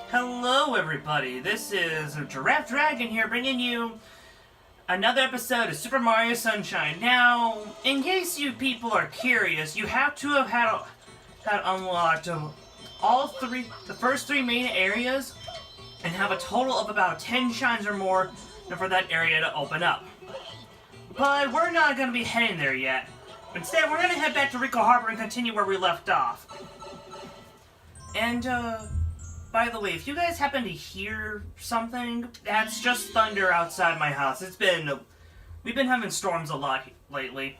Hello everybody, this is Giraffe Dragon here bringing you another episode of Super Mario Sunshine. Now, in case you people are curious, you have to have had unlocked the first three main areas and have a total of about 10 shines or more for that area to open up. But we're not going to be heading there yet. Instead, we're going to head back to Ricco Harbor and continue where we left off. And, by the way, if you guys happen to hear something, that's just thunder outside my house. We've been having storms a lot lately.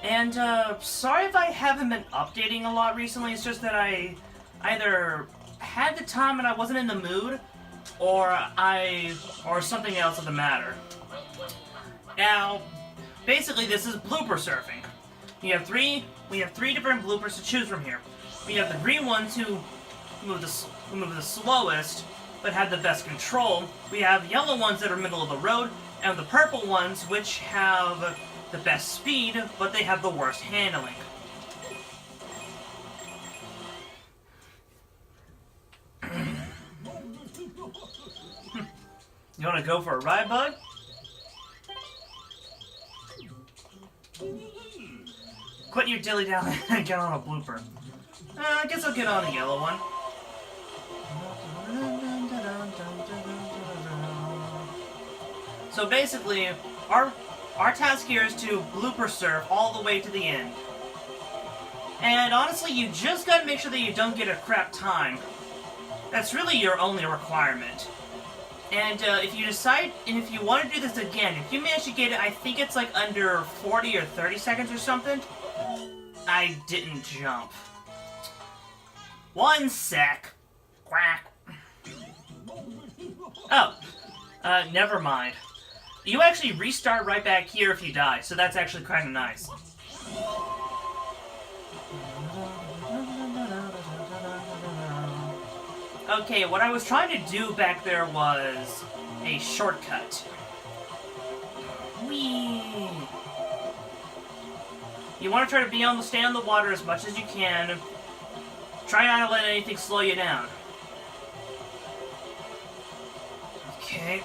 And, sorry if I haven't been updating a lot recently. It's just that I either had the time and I wasn't in the mood, or something else is the matter. Now, basically this is Blooper Surfing. We have three different bloopers to choose from here. We have the green ones who move the slowest, but have the best control. We have yellow ones that are middle of the road, and the purple ones which have the best speed, but they have the worst handling. You wanna go for a ride, bud? Quit your dilly dally and get on a blooper. I guess I'll get on a yellow one. So basically, our task here is to blooper surf all the way to the end. And honestly, you just gotta make sure that you don't get a crap time. That's really your only requirement. And if you want to do this again, if you manage to get it, I think it's like under 40 or 30 seconds or something. I didn't jump. One sec. Quack. Oh. Never mind. You actually restart right back here if you die, so that's actually kind of nice. Okay, what I was trying to do back there was a shortcut. Whee! You want to try to stay on the water as much as you can. Try not to let anything slow you down. Okay.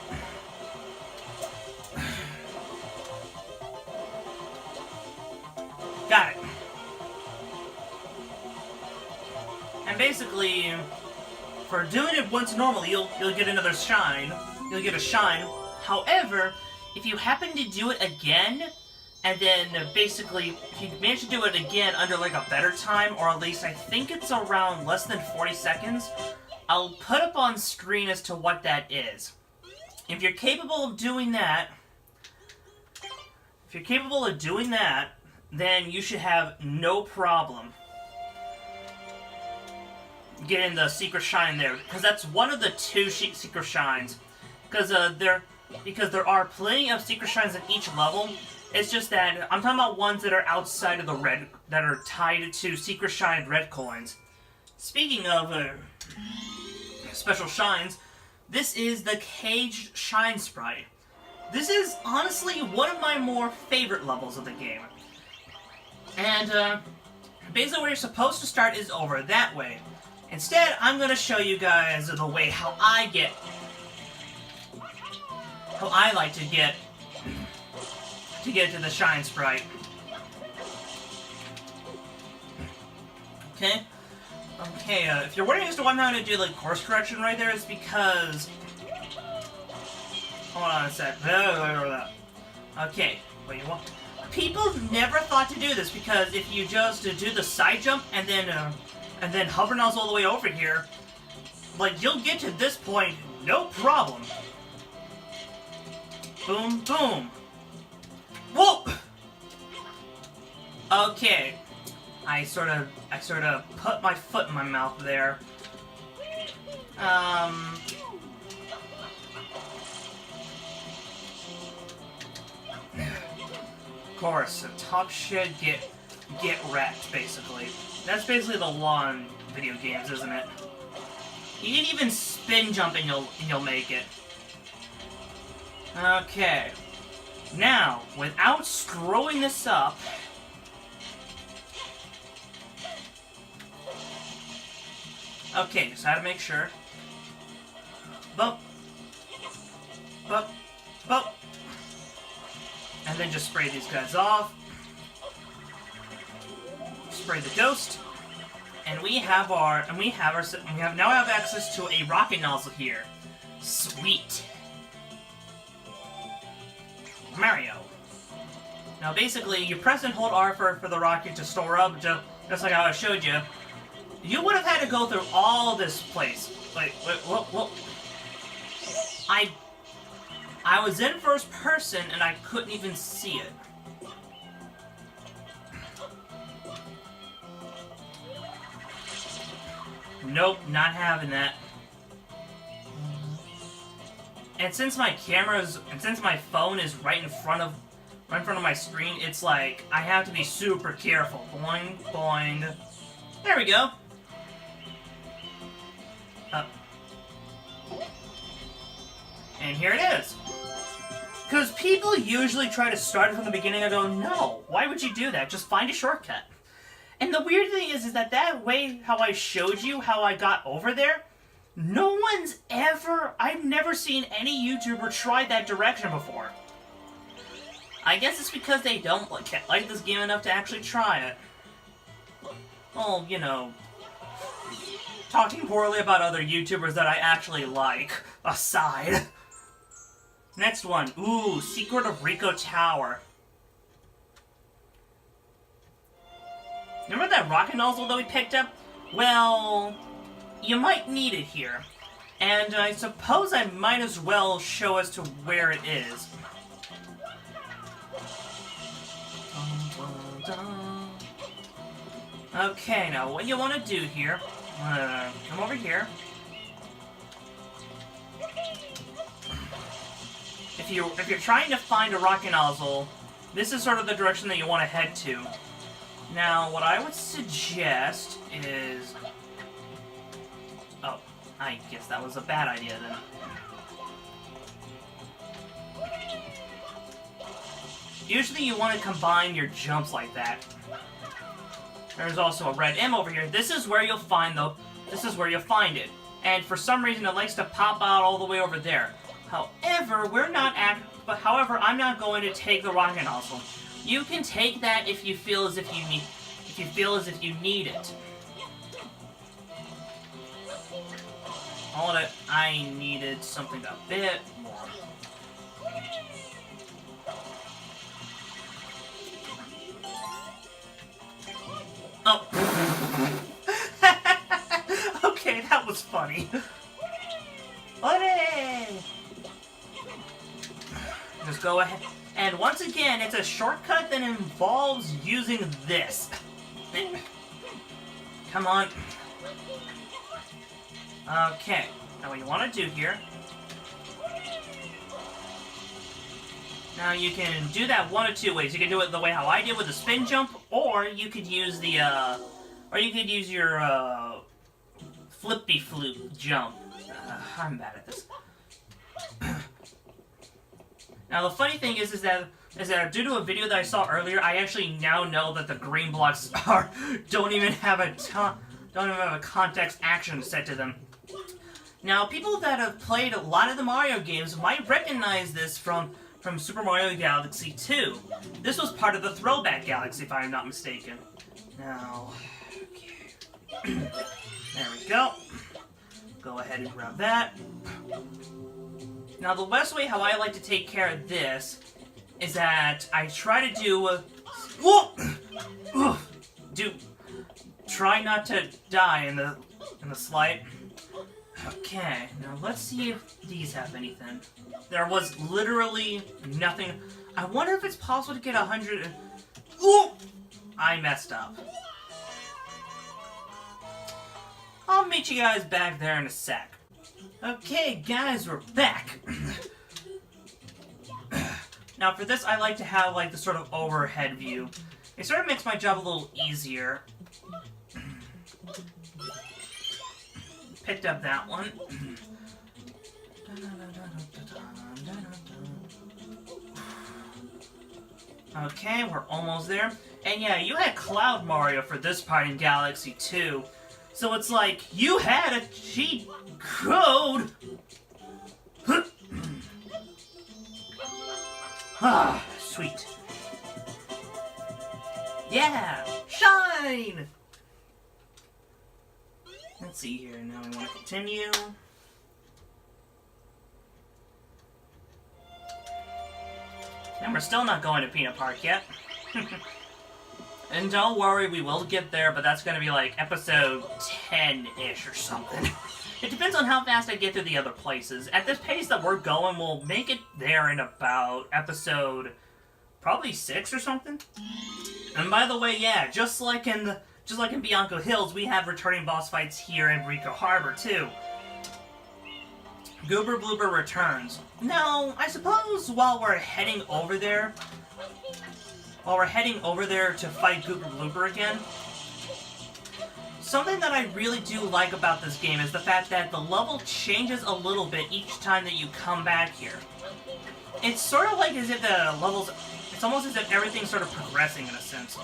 Got it. And basically, for doing it once normally, you'll get another shine. You'll get a shine. However, if you happen to do it again, and then basically, if you manage to do it again under like a better time, or at least I think it's around less than 40 seconds, I'll put up on screen as to what that is. If you're capable of doing that, then you should have no problem getting the secret shine there, because that's one of the two secret shines. Because there are plenty of secret shines in each level. It's just that I'm talking about ones that are outside of the red, that are tied to secret shine red coins. Speaking of special shines, this is the caged shine sprite. This is honestly one of my more favorite levels of the game. And basically where you're supposed to start is over that way. Instead, I'm going to show you guys the way how I like to get to the shine sprite. Okay? Okay, if you're wondering as to why I'm not going to do like course correction right there, it's because... Hold on a sec. Okay, what you want? People never thought to do this, because if you just do the side jump and then hover nozzle all the way over here, like, you'll get to this point no problem. Boom, boom. Whoa! Okay. I sort of put my foot in my mouth there. Of course, the top should get wrecked, basically. That's basically the law in video games, isn't it? You can even spin jump and you'll make it. Okay. Now, without screwing this up, Okay, just had to make sure. Bump. Bump. Bump. And then just spray these guys off. Spray the ghost. And we have now have access to a rocket nozzle here. Sweet. Mario. Now basically, you press and hold R for the rocket to store up, just like how I showed you. You would have had to go through all this place. Like, what? I was in first person and I couldn't even see it. Nope, not having that. And since my phone is right in front of my screen, it's like I have to be super careful. Boing, boing. There we go. And here it is. Because people usually try to start it from the beginning. I go, no, why would you do that? Just find a shortcut. And the weird thing is that way how I showed you how I got over there, I've never seen any YouTuber try that direction before. I guess it's because they don't like this game enough to actually try it. Well, you know, talking poorly about other YouTubers that I actually like, aside. Next one. Ooh, Secret of Rico Tower. Remember that rocket nozzle that we picked up? Well, you might need it here. And I suppose I might as well show as to where it is. Okay, now what you want to do here, come over here. If you're trying to find a rocket nozzle, this is sort of the direction that you want to head to. Now, what I would suggest is... Oh, I guess that was a bad idea then. Usually you want to combine your jumps like that. There's also a red M over here. This is where you'll find it. And for some reason it likes to pop out all the way over there. However, I'm not going to take the rocket nozzle. You can take that if you feel as if you need it. Hold it. I needed something a bit more. Oh. Okay, that was funny. Hooray! Just go ahead. And once again, it's a shortcut that involves using this. Come on. Okay. Now what you want to do here... Now you can do that one of two ways. You can do it the way how I did with the spin jump, or you could use your flippy flute jump. I'm bad at this. Now the funny thing is that due to a video that I saw earlier, I actually now know that the green blocks don't even have a context action set to them. Now people that have played a lot of the Mario games might recognize this from Super Mario Galaxy 2. This was part of the Throwback Galaxy, if I'm not mistaken. Now, okay. There we go. Go ahead and grab that. Now, the best way how I like to take care of this is that I try to try not to die in the slide. Okay, now let's see if these have anything. There was literally nothing. I wonder if it's possible to get 100... Ooh! I messed up. I'll meet you guys back there in a sec. Okay, guys, we're back. Now, for this, I like to have, like, the sort of overhead view. It sort of makes my job a little easier. Picked up that one. Okay, we're almost there. And yeah, you had Cloud Mario for this part in Galaxy 2. So it's like, you had a cheat code! Ah, sweet. Yeah! Shine! Let's see here, now we want to continue. And we're still not going to Peanut Park yet. And don't worry, we will get there, but that's going to be like episode 10-ish or something. It depends on how fast I get through the other places. At this pace that we're going, we'll make it there in about episode probably 6 or something. And by the way, yeah, just like in Bianco Hills, we have returning boss fights here in Ricco Harbor too. Goober Blooper returns. Now, I suppose while we're heading over there to fight Goober Blooper again, something that I really do like about this game is the fact that the level changes a little bit each time that you come back here. It's sort of like as if the levels, it's almost as if everything's sort of progressing in a sense.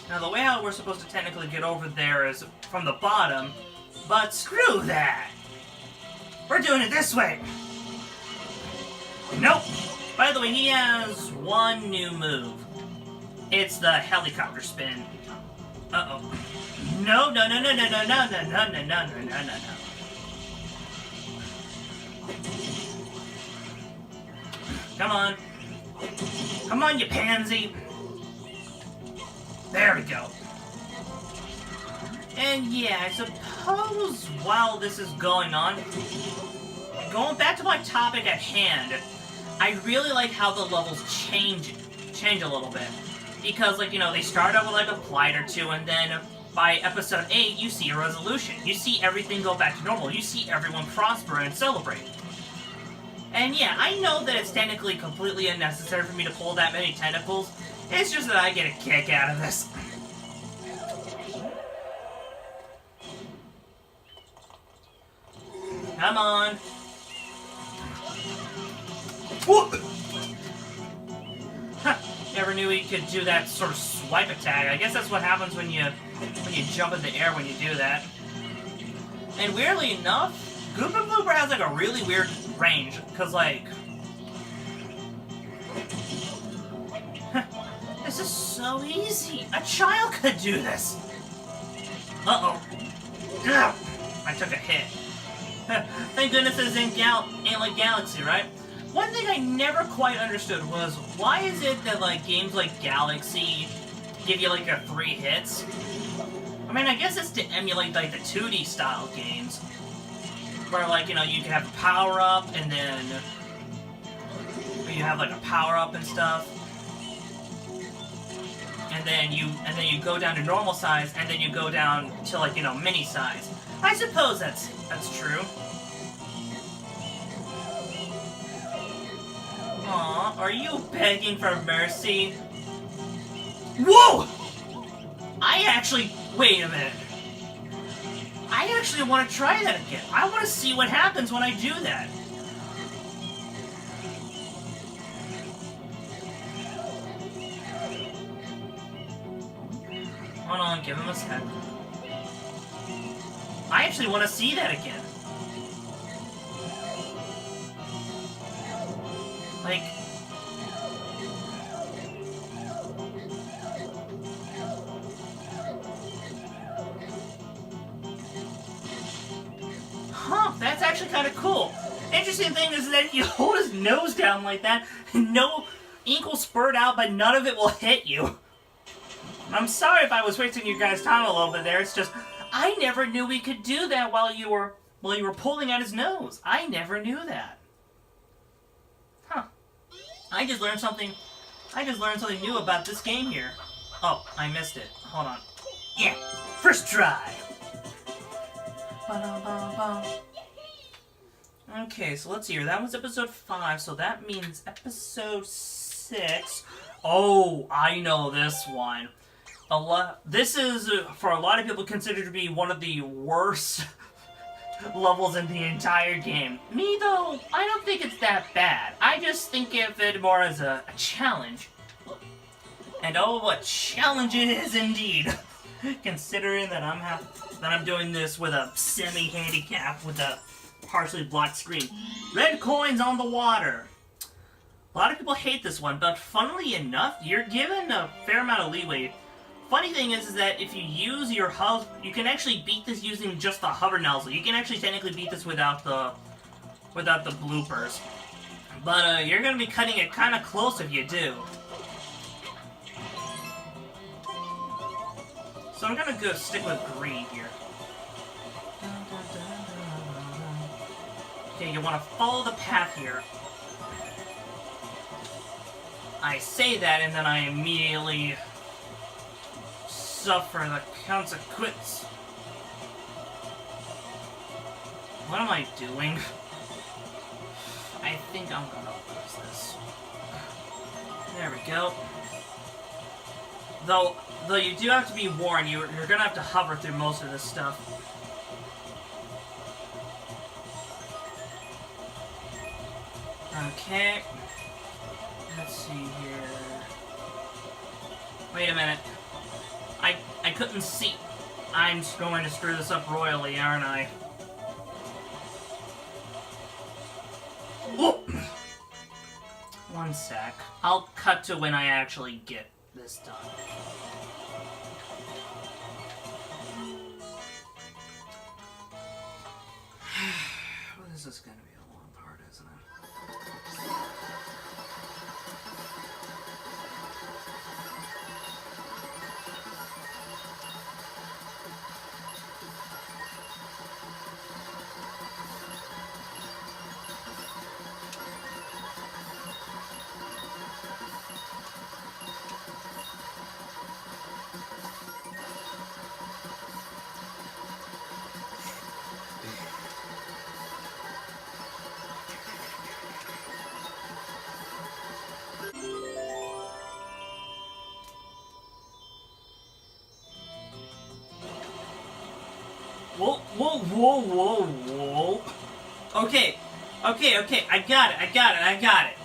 Now the way how we're supposed to technically get over there is from the bottom, but screw that! We're doing it this way! Nope! By the way, he has one new move. It's the helicopter spin. Uh-oh. No, no, no, no, no, no, no, no, no, no, no, no, no, no. Come on. Come on, you pansy! There we go. And yeah, I suppose while this is going on, going back to my topic at hand, I really like how the levels change a little bit. Because, like, you know, they start out with like a plight or two, and then by episode 8, you see a resolution. You see everything go back to normal. You see everyone prosper and celebrate. And yeah, I know that it's technically completely unnecessary for me to pull that many tentacles. It's just that I get a kick out of this. Come on. Whoop! Huh. Never knew he could do that sort of swipe attack. I guess that's what happens when you jump in the air when you do that. And weirdly enough, Goober Blooper has like a really weird range, because like... This is so easy. A child could do this. Uh-oh. Ugh. I took a hit. Thank goodness this ain't like Galaxy, right? One thing I never quite understood was, why is it that like games like Galaxy give you like a 3 hits? I mean, I guess it's to emulate like the 2D style games. Where like, you know, you can have a power-up and then... you have like a power-up and stuff. And then you go down to normal size, and then you go down to like, you know, mini size. I suppose that's true. Aw, are you begging for mercy? Whoa! Wait a minute. I actually want to try that again. I want to see what happens when I do that. Hold on, give him a sec. I actually want to see that again. Like... Huh, that's actually kind of cool. Interesting thing is that if you hold his nose down like that, no ink will spurt out, but none of it will hit you. I'm sorry if I was wasting your guys' time a little bit there. It's just, I never knew we could do that while you were pulling at his nose. I never knew that. Huh. I just learned something new about this game here. Oh, I missed it. Hold on. Yeah, first try. Okay, so let's see here. That was episode 5, so that means episode 6. Oh, I know this one. This is, for a lot of people, considered to be one of the worst levels in the entire game. Me, though, I don't think it's that bad. I just think of it more as a challenge. And oh, what challenge it is indeed! Considering that I'm doing this with a semi-handicap with a partially blocked screen. Red coins on the water. A lot of people hate this one, but funnily enough, you're given a fair amount of leeway. Funny thing is that if you use your you can actually beat this using just the hover nozzle. You can actually technically beat this without the bloopers. But you're gonna be cutting it kind of close if you do. So I'm gonna go stick with green here. Okay, you want to follow the path here. I say that and then I immediately suffer the consequence. What am I doing? I think I'm gonna lose this. There we go. Though you do have to be warned, you're gonna have to hover through most of this stuff. Okay. Let's see here. Wait a minute. I couldn't see. I'm going to screw this up royally, aren't I? Whoop! One sec. I'll cut to when I actually get this done. Well, this is gonna be a long part, isn't it? Whoa, whoa, whoa, whoa, whoa. Okay, I got it.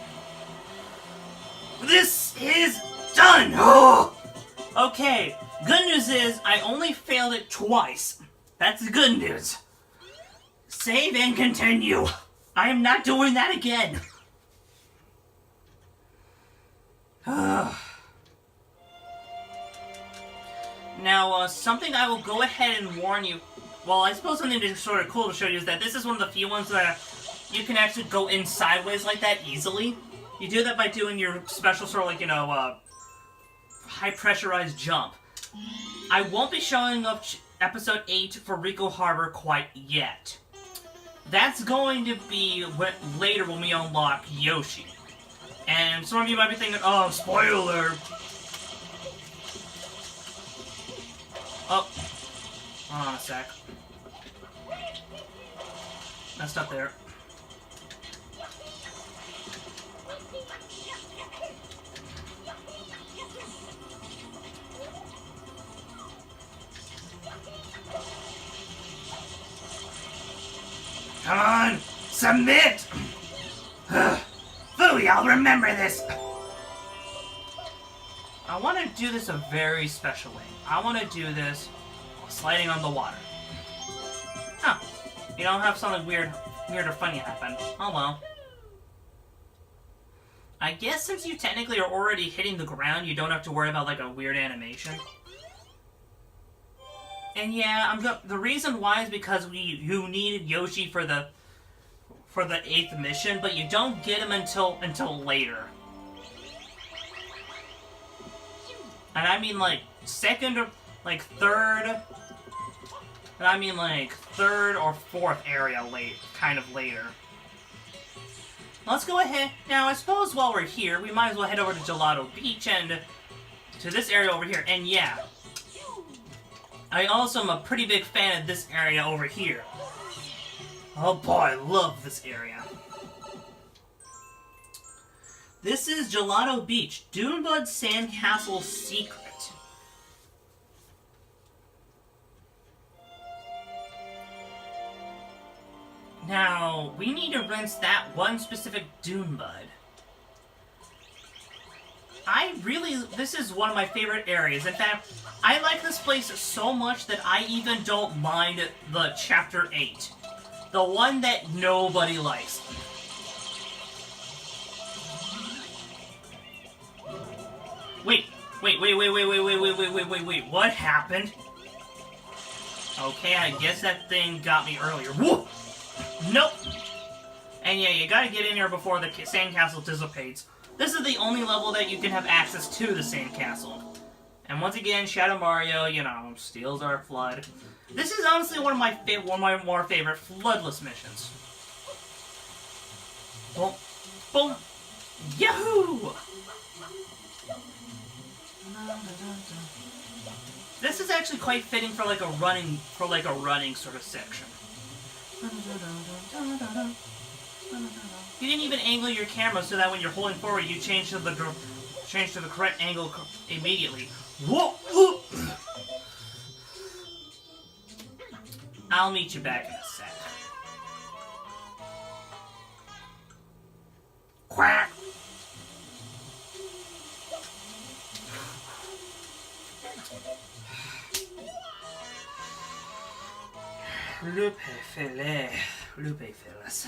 This is done! Oh! Okay, good news is I only failed it twice. That's the good news. Save and continue. I am not doing that again. Now, something I will go ahead and warn you. Well, I suppose something that's sort of cool to show you is that this is one of the few ones that you can actually go in sideways like that easily. You do that by doing your special sort of like, high pressurized jump. I won't be showing up episode 8 for Ricco Harbor quite yet. That's going to be later when we unlock Yoshi. And some of you might be thinking, oh, spoiler! Oh. Hold on a sec. Messed up there. Come on! Submit! Fooey, I'll remember this! I want to do this a very special way. I want to do this while sliding on the water. Huh. You don't have something weird or funny happen. Oh well. I guess since you technically are already hitting the ground, you don't have to worry about like a weird animation. And yeah, the reason why is because you needed Yoshi for the 8th mission, but you don't get him until later. And I mean like second or like third. And I mean like third or fourth area kind of later. Let's go ahead. Now I suppose while we're here, we might as well head over to Gelato Beach and to this area over here. And yeah, I also am a pretty big fan of this area over here. Oh boy, I love this area. This is Gelato Beach, Doombot Sandcastle Secret. Now, we need to rinse that one specific Doombot. this is one of my favorite areas. In fact, I like this place so much that I even don't mind the Chapter 8. The one that nobody likes. Wait, what happened? Okay, I guess that thing got me earlier. Whoa! Nope! And yeah, you gotta get in here before the sandcastle dissipates. This is the only level that you can have access to the sandcastle. And once again, Shadow Mario, you know, steals our flood. This is honestly one of my more favorite floodless missions. Boom, boom, yahoo! This is actually quite fitting for like a running sort of section. You didn't even angle your camera so that when you're holding forward, you change to the correct angle immediately. Whoa! I'll meet you back in a sec. Quack! Lupe Phyllis.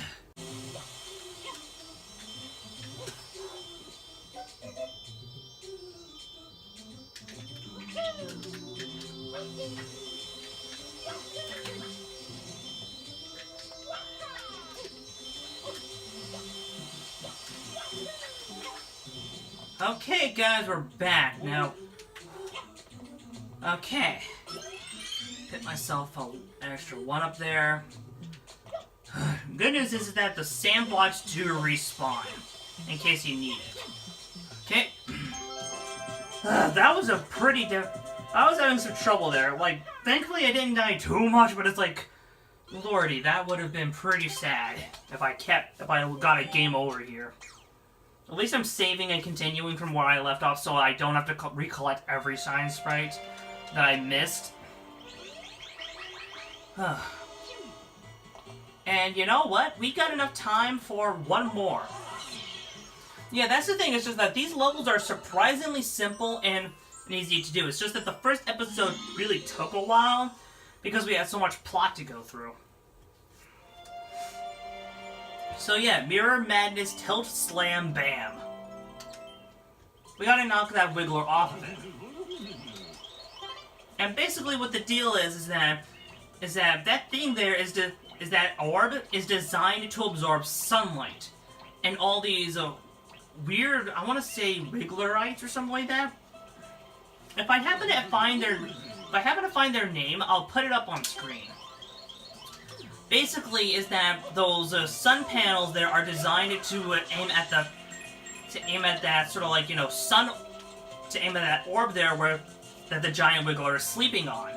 Okay, guys, we're back now. Okay. Hit myself an extra one up there. Good news is that the sand blocks do respawn, in case you need it. Okay. That was a pretty I was having some trouble there. Like, thankfully I didn't die too much, but it's like, lordy, that would have been pretty sad if I got a game over here. At least I'm saving and continuing from where I left off, so I don't have to recollect every science sprite that I missed. And you know what? We got enough time for one more. Yeah, that's the thing. It's just that these levels are surprisingly simple and easy to do. It's just that the first episode really took a while because we had so much plot to go through. So yeah, Mirror Madness Tilt Slam Bam. We gotta knock that Wiggler off of it. And basically what the deal is that thing there is that orb is designed to absorb sunlight. And all these weird, I want to say Wigglerites or something like that. If I happen to find their name, I'll put it up on screen. Basically, is that those sun panels there are designed to aim at that sort of like, you know, to aim at that orb there that the giant Wiggler is sleeping on.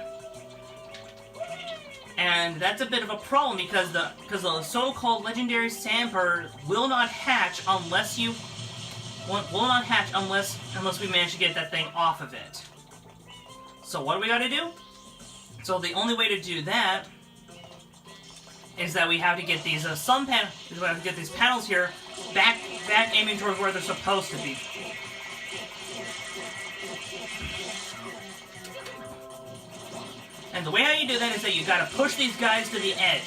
And that's a bit of a problem because the so-called legendary sandbird will not hatch unless we manage to get that thing off of it. So what do we gotta do? So the only way to do that is that we have to get these these panels here back aiming towards where they're supposed to be. And the way how you do that is that you gotta push these guys to the edge.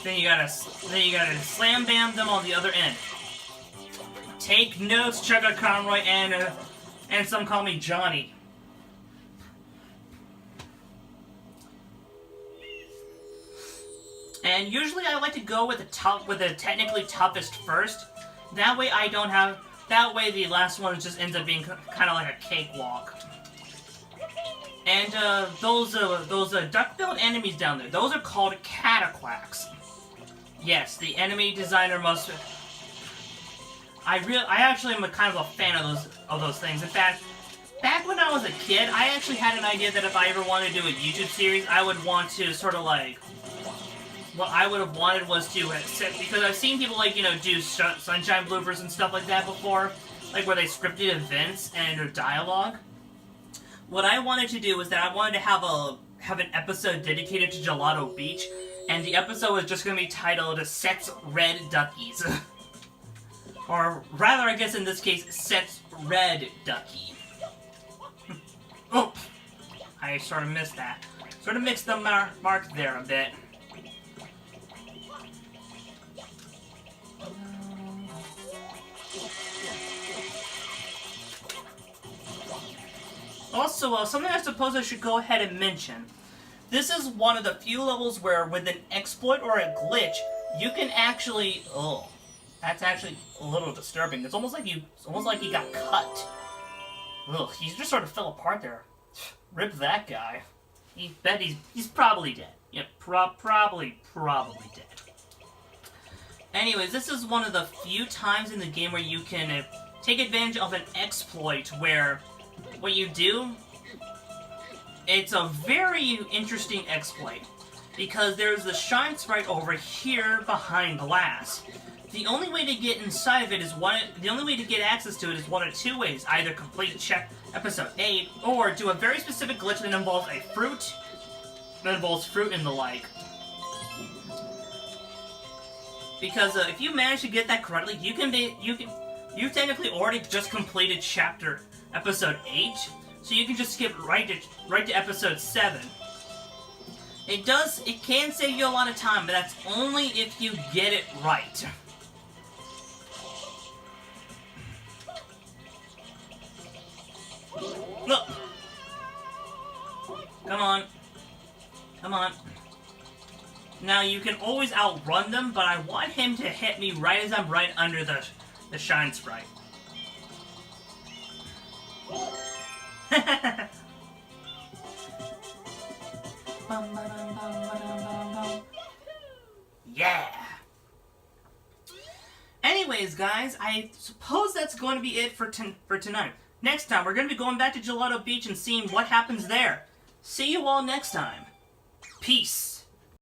Then you gotta slam bam them on the other end. Take notes, Chugga Conroy, and some call me Johnny. And usually I like to go with the technically toughest first. That way the last one just ends up being kind of like a cakewalk. And those duck-billed enemies down there, those are called cataquacks. Yes, the enemy designer must. I actually am kind of a fan of those things. In fact, back when I was a kid, I actually had an idea that if I ever wanted to do a YouTube series, I would want to sort of like. What I would have wanted was to because I've seen people like, you know, do sunshine bloopers and stuff like that before, like where they scripted events and dialogue. What I wanted to do was that I wanted to have an episode dedicated to Gelato Beach, And the episode is just going to be titled Set's Red Duckies. Or rather, I guess in this case, Set's Red Ducky. Oh! I sort of missed that. Sort of mixed the marks there a bit. Also, something I suppose I should go ahead and mention. This is one of the few levels where, with an exploit or a glitch, you can actually... Oh, that's actually a little disturbing. It's almost like he got cut. Ugh, he just sort of fell apart there. Rip that guy. He's probably dead. Yeah, probably dead. Anyways, this is one of the few times in the game where you can take advantage of an exploit where what you do, it's a very interesting exploit because there's the shine sprite over here behind glass. The only way to get inside of it is the only way to get access to it is one of two ways. Either complete check episode 8 or do a very specific glitch that involves a fruit, and the like. Because if you manage to get that correctly, you've technically already just completed episode 8, so you can just skip right to episode 7. It can save you a lot of time, but that's only if you get it right. Look! Come on. Come on. Now, you can always outrun them, but I want him to hit me right as I'm right under the shine sprite. Yeah! Anyways, guys, I suppose that's going to be it for tonight. Next time, we're going to be going back to Gelato Beach and seeing what happens there. See you all next time. Peace.